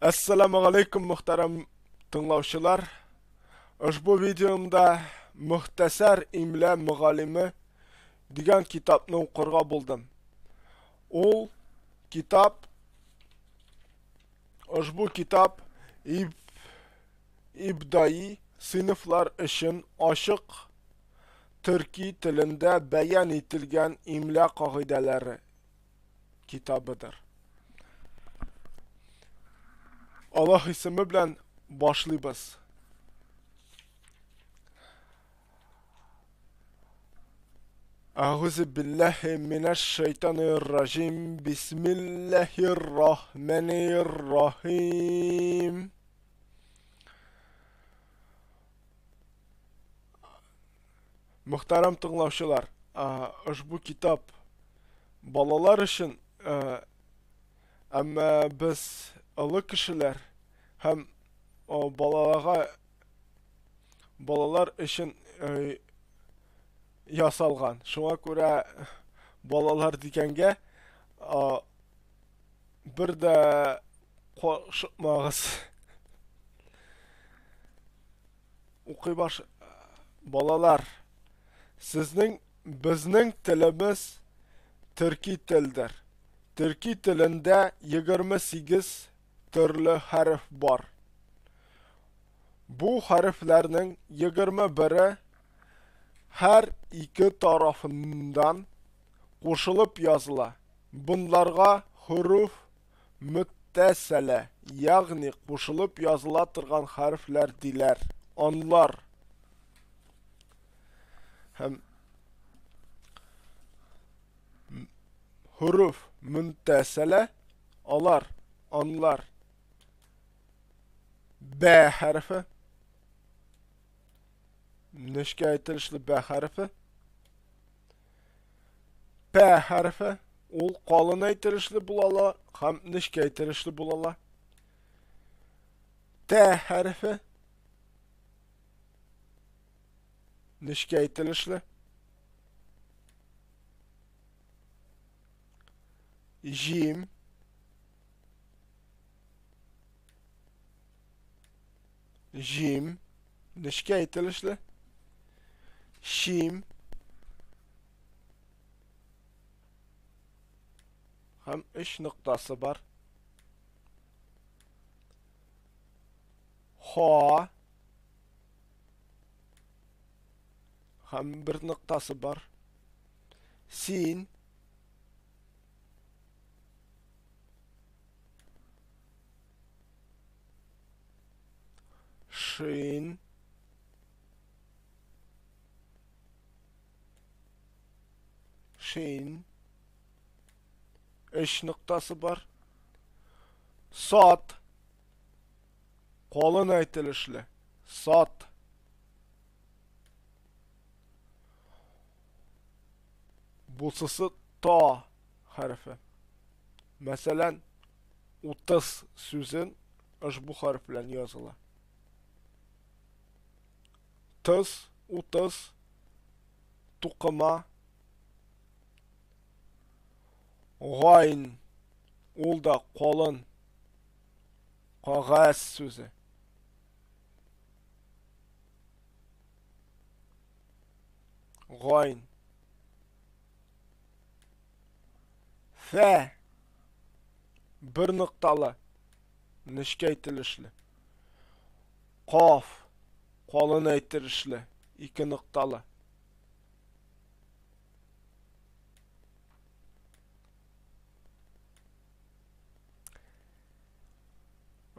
Assalamu alaikum muhtaram tinglovchilar. Ushbu videomda Muxtasar imla muallimi degan kitobni o'qirga bo'ldim. U kitob ushbu kitob ibtidaiy sinflar uchun ochiq turkiy tilida bayon etilgan imla qoidalari kitobidir. Alloh ismi bilan boshlaymiz. أعوذ بالله من الشيطان الرجيم بسم الله الرحمن الرحيم. Muhtaram tinglovchilar, ushbu kitob bolalar uchun, ammo biz ulug' kishilar ham bolalar uchun yasalgan. Şuna ko'ra bolalar deganga bir de qo'shmoqmiz. O'qiy bosh bolalar, bizning tilimiz turkiy tildir. Turkiy tilida 28 turli harf bor. Bu harflarning 21 her iki tarafından qo'shilib yozila. Bunlarga huruf muttasila, ya'ni qo'shilib yozila turgan harflar diler. Onlar hem huruf muttasila onlar B harfi, nishga aytilishli B harfi, P harfi, ul qalin aytilishli bo'lala, ham nishga aytilishli bo'lala. T harfi, nishga aytilishli. Jim, nishga aytilishli. Shim, ham ish nuqtasi bor. Ho, ham bir nuqtasi bor. Sin, shin, ish nuqtasi bor. Sot, qalin aytilishli. Sot. Busisi to harfi. Masalan, 30 so'zin ushbu harf bilan yozila. Tuz, 30, tuqima. G'ayn, ulda qalin, qog'oz so'zi. G'ayn. Fa, bir nuqtali, nishga aytilishli. Qof, qalin aytilishli, 2 nuqtali.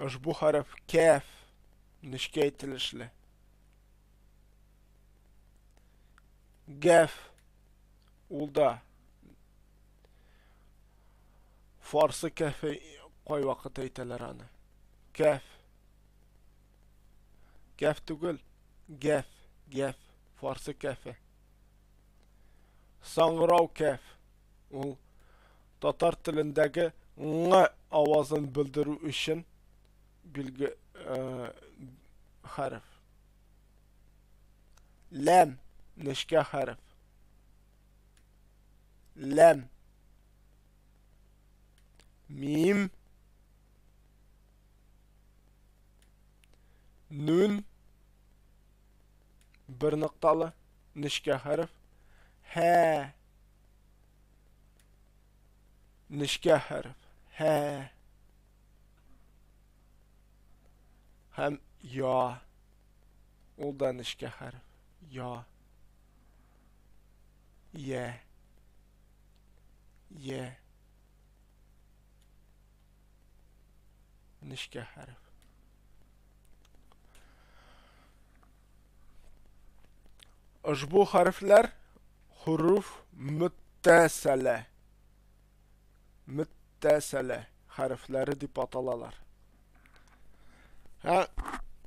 Ushbu harf kaf, nishga aytilishli. Gaf, ulda farsi kafi qo'y vaqt aytilar ani. Kaf. Gaf tugul, gaf, farsi kafi. Sangrov kaf, u tatar tilindagi ng ovozini bildiru uchun bilgi harf. Lam, nishga harf. Lam, mim, Nun bir noktalı nişke harf. He nişke harf. He hem ya o da nişke harf. Ya ye ye nişke harf. Bu harfler huruf müttesile. Müttesile harfleri dip atalarlar. Ha,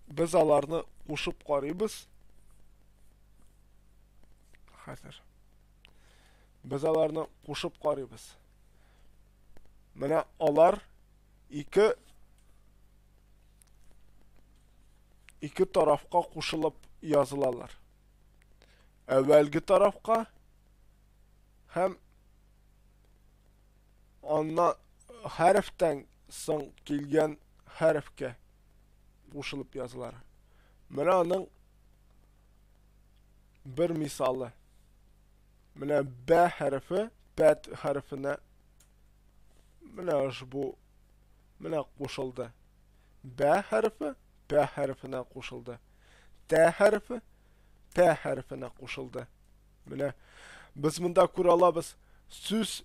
biz alarını uşup qarıyız. Hazır. Biz alarını uşup qarıyız. Mana alar iki tarafqa qo'shilib yazılarlar. Evvelgi tarafqa hem anna harften so'ng kelgan harfga qo'shilib yazılar. Mana aning bir misali. Mana B harfi B harfine mana bu mana qo'shildi. B harfi B harfine qo'shildi. T harfi T harfine qo'shildi. Mana biz bunda ko'ra olamiz. Söz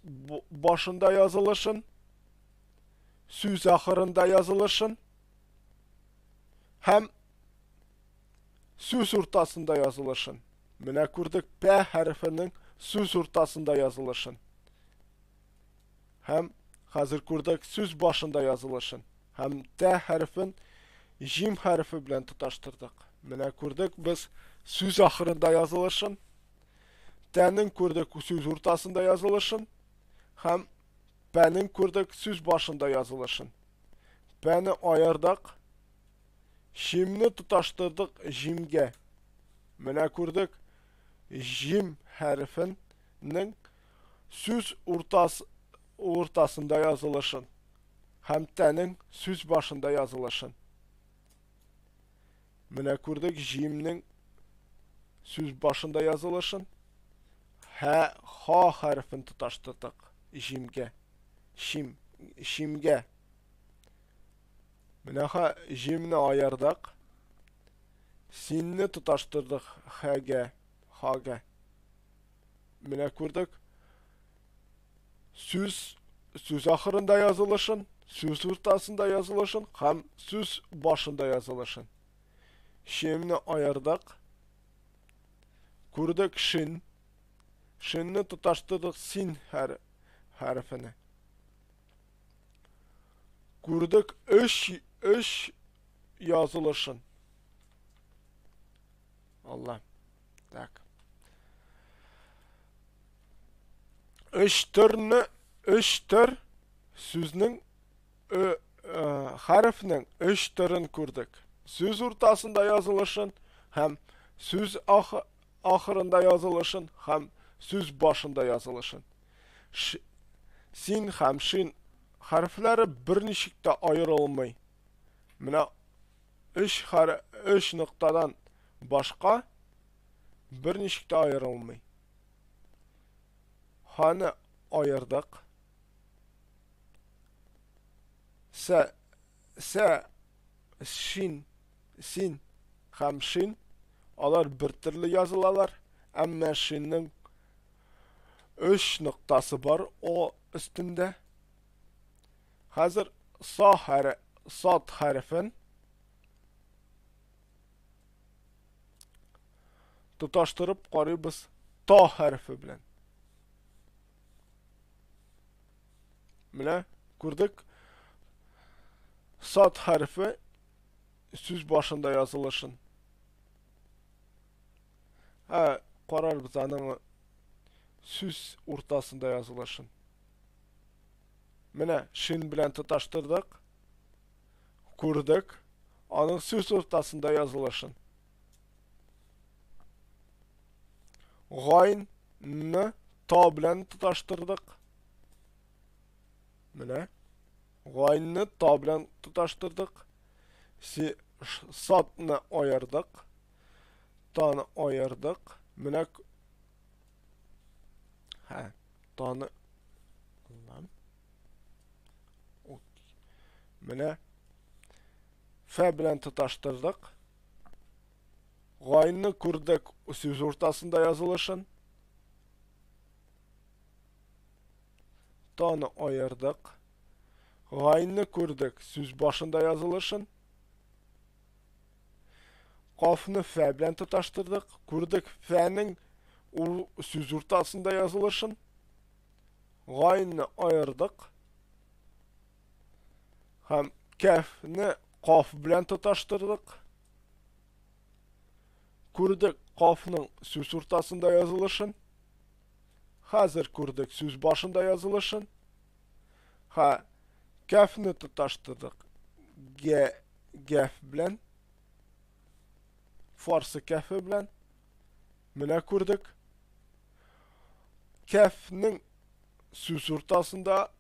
başında yazılışın, söz ahırında yazılışın, hem söz ortasında yazılışın. Mana ko'rdik P harfinin söz ortasında yazılışın. Hem hazır ko'rdik söz başında yazılışın. Hem T harfin jim harfi bilan tutaştırdık. Mana ko'rdik biz söz ahırında yazılışın, T'nin ko'rdik söz ortasında yazılışın, hem P'nin ko'rdik söz başında yazılışın. P'ni ayırdık, jimni tutaştırdık jimge. Mana ko'rdik jim harfinin söz ortasında yazılışın, hem T'nin söz başında yazılışın. Mana ko'rdik jimning söz başında yazılışın, ha harfini tutaştırdık jimge. Şimge. Mana ha jimni ayırdık, sinni tutaştırdık hage. Mana ko'rdik söz ahırında yazılışın, söz ortasında yazılışın, hem söz başında yazılışın. Şimni ayırdık, ko'rdik shinni tutaştırdık sin harfini. Ko'rdik ish yazılışın. Allah. Tak. İştir sözünün harfinin iştirin ko'rdik. Söz ortasında yazılışın, hem söz ahırında yazılışın, hem söz başında yazılışın. Sin hem shin harfleri bir nişikte ayırılmay. Mana ish noktadan başka bir nişikte ayırılmay. Hani ayırdık. Sin hem shin alar bir türlü yazılalar. Ama shinning 3 noktası var o üstünde. Hazır sad harfin tutaştırıp qarıyız ta harfi bilen. Mana ko'rdik sad harfi söz başında yazılışın. Ha, qararız aning söz ortasında yazılışın. Mana shin bilan tutaştırdık. Ko'rdik aning söz ortasında yazılışın. G'aynni ta bilan tutaştırdık. Mana g'aynni ta bilan tutaştırdık. Satны ayırdık. Tani ayırdık. Mine tani mine fe bilen tutaştırdık. Gayını kurduk söz ortasında yazılışın. Tani ayırdık. Gayını kurduk söz başında yazılışın. Qafını fe bilen tutaştırdık. Kurduk fe'nin söz ortasında yazılışın. Gayını ayırdık. Hem kefni qaf bilen tutaştırdık. Kurduk qafның söz ortasında yazılışın. Hazır kurduk söz başında yazılışın. Kefni tutaştırdık. Gef bilen. Farsı kefi bilen. Mine kurduk. Kefnin söz ortasında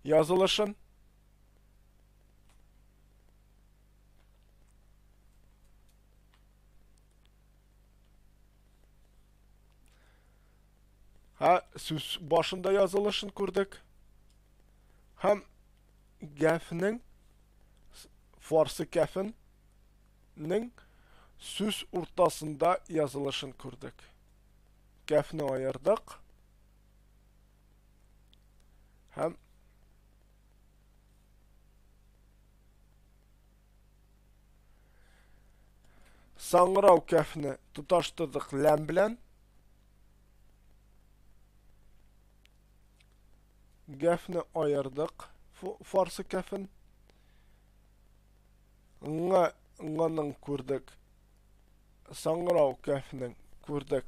yazılışın. Söz başında yazılışın kurduk. Hem gefnin farsı kefinin söz ortasında yazılışın kurduk. Gefni ayırdık. Hem Sangrav kefni tutaştırdık lem bilen. Gefni ayırdık. Farsı kefin. Nga'nın kurduk. Sangrav kefinin kurduk.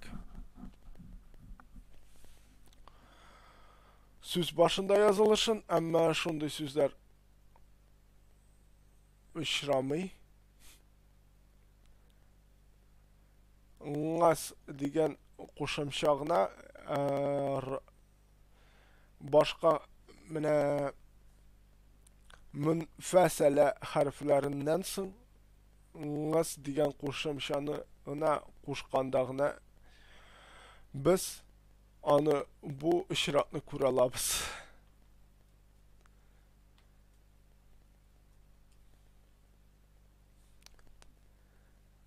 Söz başında yazılışın. Ama şunday sözler işramay. Ngas degan qo'shimchog'ni boshqa mana munfasala harflaridan so'ng ngas degan qo'shimchani qo'shgandag'ini biz onu bu ishroqni ko'ra olamiz.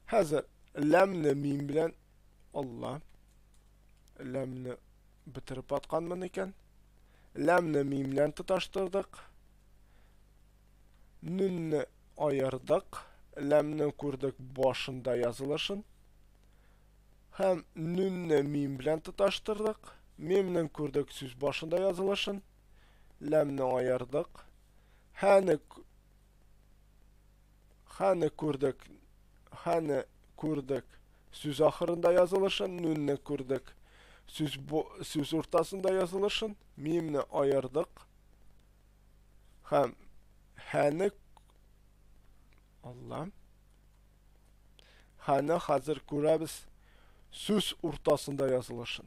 Hazır lamni mim bilen Allah lamni bitirib atqanman ekan. Lamni mim bilen tutaştırdık. Nunni ayırdık. Lamni kurduk başında yazılışın. Hem nunni mim bilen tutaştırdık. Mimni kurduk söz başında yazılışın. Lamni ayırdık. Hani kurduk söz ahırında yazılışın. Nunni kurduk söz ortasında yazılışın. Mimni ayırdık. Hem hani hazır kurabız söz ortasında yazılışın.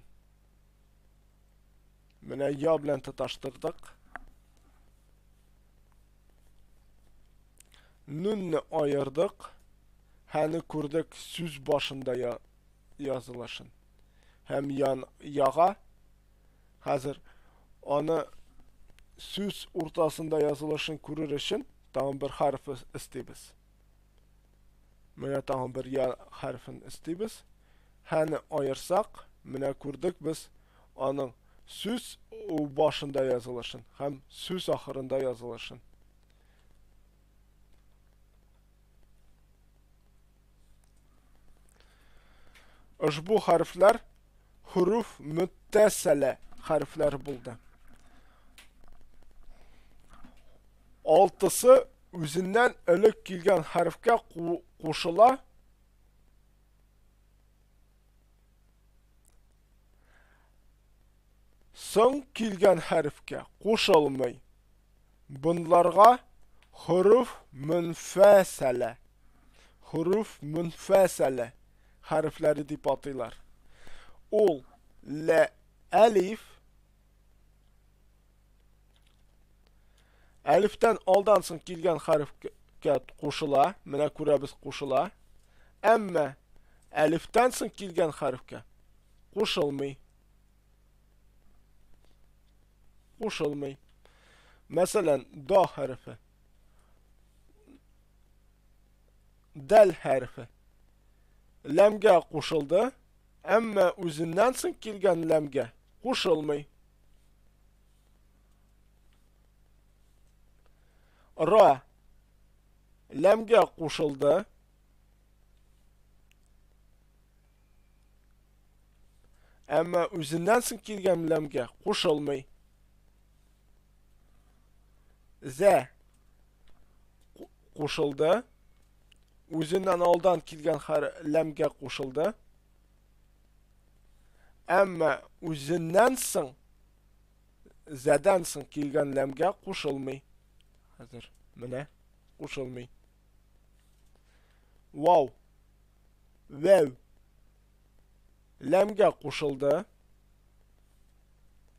Mine ya bilen tutaştırdık. Nunni ayırdık. Hani kurduk söz başında yazılışın. Hem yağa hazır onu söz ortasında yazılışın kurur için tam bir harfi isteybiz. Mine tam bir ya harfini isteybiz. Hani ayırsak mine kurduk biz onun söz başında yazılışın hem söz ahırında yazılışın. Bu harfler huruf müttesile harfler buldu. Altısı özünden ölük kelgen harfke qoşula. Soң kelgen harfke qoşulmay. Bunlarga huruf münfasile harfleri dip atıylar. Ol, le, elif, Әлифтән алдан соң килгән хәрефкә кушыла, менә күрәбез кушыла. Әмма әлифтән соң килгән хәрефкә кушылмый. Кушылмый. Мәсәлән, да хәрефе, дәл хәрефе ләмгә кушылды, әмма үзеннән соң килгән ләмгә кушылмый. Ра ләмгә кушылды, әмма үзеннән соң килгән ләмгә кушылмый. Зә кушылды, үзеннән алдан килгән ләмгә кушылды, әмма үзеннән соң, зәдән соң килгән ләмгә кушылмый. Хәзер менә кушылмый. Вау, вәу ләмгә кушылды,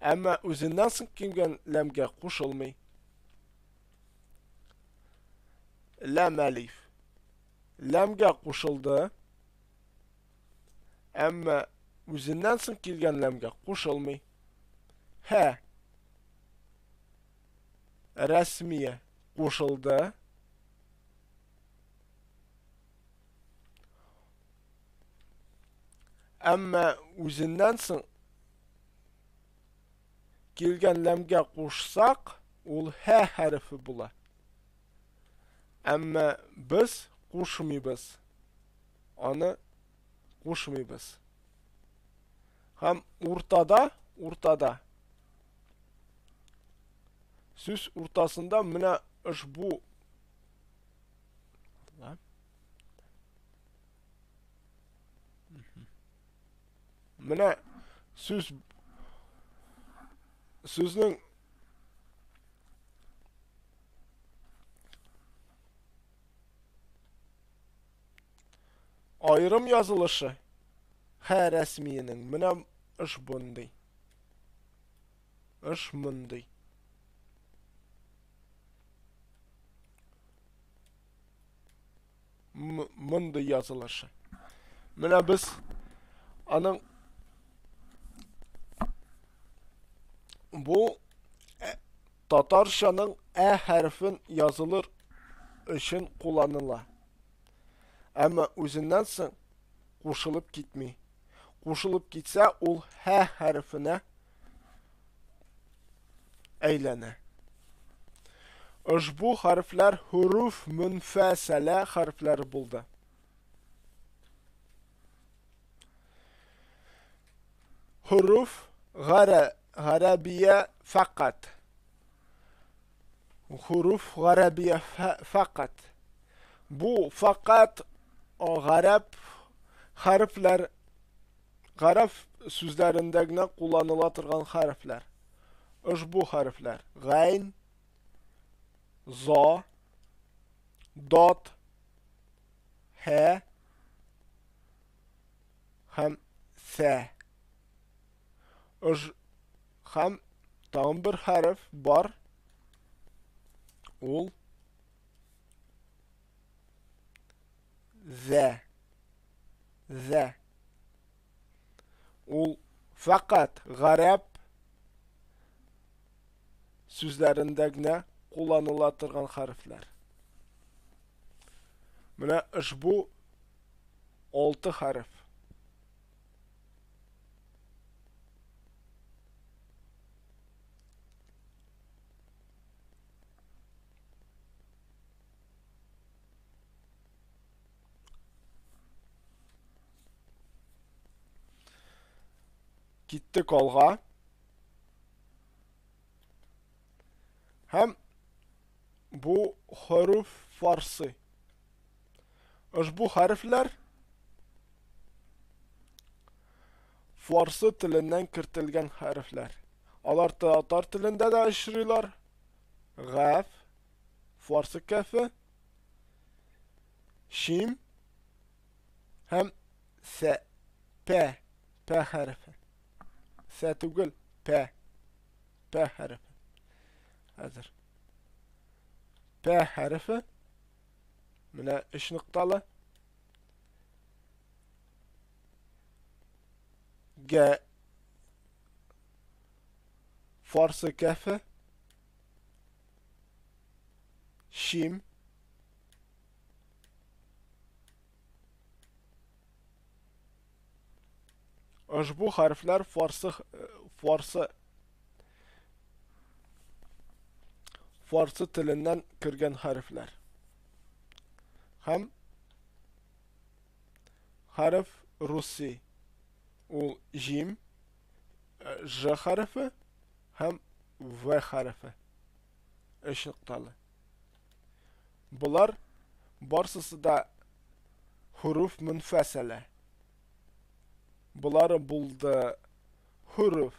әмма үзеннән соң килгән ләмгә кушылмый. Ләм әлиф ләмгә кушылды, әмма үзеннән соң килгән ләмгә кушылмый. Хә рәсмия кушылды, әмма үзеннән соң килгән ләмгә кушсак, ул хә хәрефе була. Әмма без кушмыйбыз. Аны кушмыйбыз. Һәм уртада сүз уртасында менә ошбу менә сүзнең айрым язылышы хә рәсмиянең менә ошбундый. Ошмундый. Мондый язылышы. Менә без аның бу татарчаның ә хәрефен язылыр өчен кулланыла. Әмма үзеннән соң кушылып китми. Кушылып китсә, ул хә хәрефенә әйләнә. Ошбу хәрефләр хуруф мөнфәсәлә хәрефләре булды. Хуруф гарәбия фақат. Хуруф гарәбия фақат. Бу фақат гарәп хәрефләр, гарәп сүзләрендә генә кулланыла торган хәрефләр. Ошбу хәрефләр: гайн, за, дат, хә һәм сә. Һәм тагын бер хәреф бар. Ул зә. Зә. Ул фақат гарәп сүзләрендә генә кулланыла торган хәрефләр. Менә ошбу 6 хәреф. Киттек алга. Һәм бу хәреф фарсы. Ошбу хәрефләр фарсы теленнән кертелгән хәрефләр. Алар татар телендә дә очрыйлар. Гаф, фарсы кафе, шим һәм сә, пә, пә хәрефе. Сә түгел, пә, пә хәрефе. Хәзер P harfi. Менә 3 нокталы. G фарсы кафе. Шим. Ошбу harfler Farsı tilinden kirgen harfler. Hem harf Rusi o jim J harfi hem V harfi. Eş noktalı. Bular barsısı da huruf münfesele. Buları buldu huruf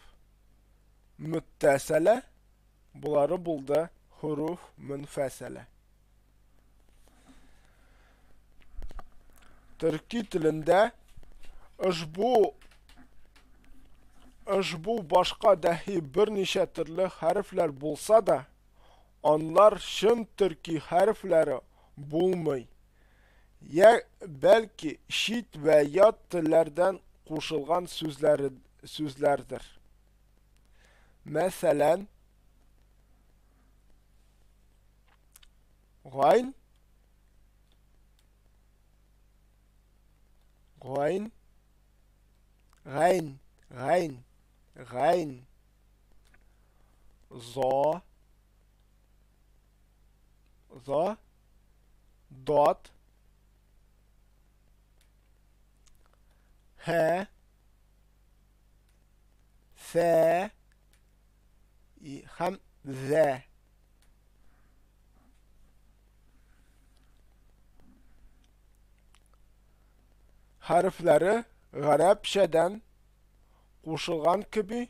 müttesele. Buları buldu huruf münfesele. Türkçe tilinde bu başka dahi bir neçe türlü harfler bulsa da onlar şın Türkçe harfleri bulmay. Ya belki şit ve yat tillerden koşulgan sözlerdir. Mesela gayn, gayn, gayn, gayn, gayn, za, za, dot, he, fe, hem ze. Harfleri Arapçadan koşulgan gibi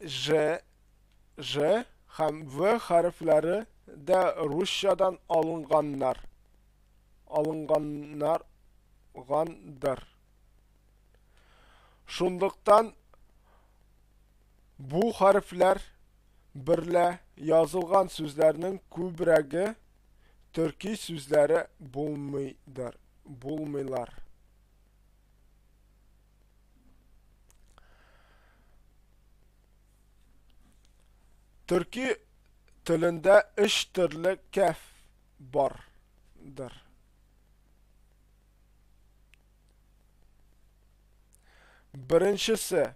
J hem V harfleri de Rusçadan alıngandır. Şunduktan bu harfler birle yazılgan sözlerinin kübrəgi Türkçe sözleri bulmaylar. Türkçe tilinde 3 türlü kaf vardır. Birincisi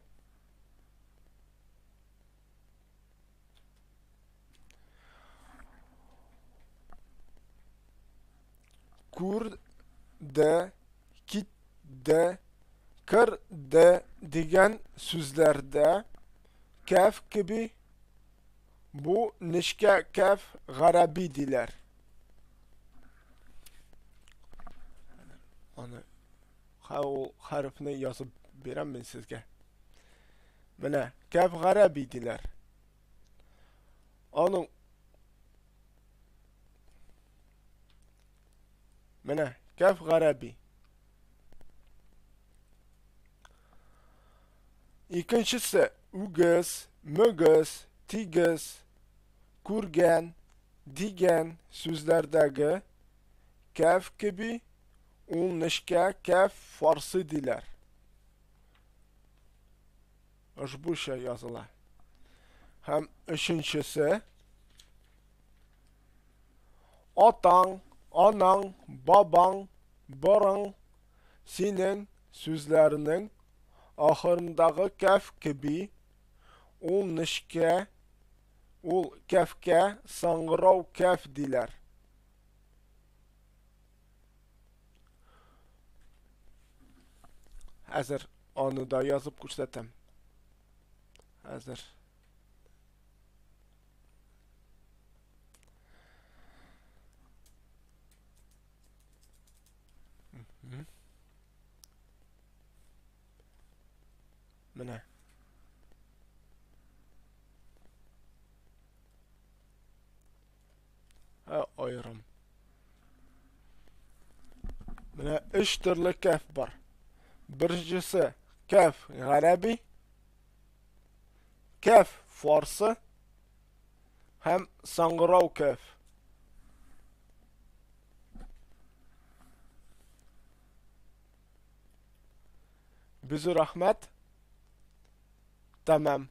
kur de, kit de, kır de diyen sözlerde kaf gibi bu nişke kaf garabi diler. Onu o harfini yazıp verem ben sizge. Mene kaf garabi diler. Onun mene kaf garabi. İkincisi ügüz, mügüz, tigüz, kurgen, digen sözlerdeki kaf gibi on nişke kaf farsı diler. Bu şey yazılı. Hem üçüncüsü atan, anan, baban, baran senin sözlerinin ahırındaki kaf gibi ol nişke ol kafka sangrav kaf diler. Hazır onu da yazıp göstereyim. Hazır. Mene. Ha ayrım. Mene 3 türlü kaf var. Беренчесе каф гарәби, каф фарсы һәм саңгырау каф. Бизу рәхмәт. Тәмам.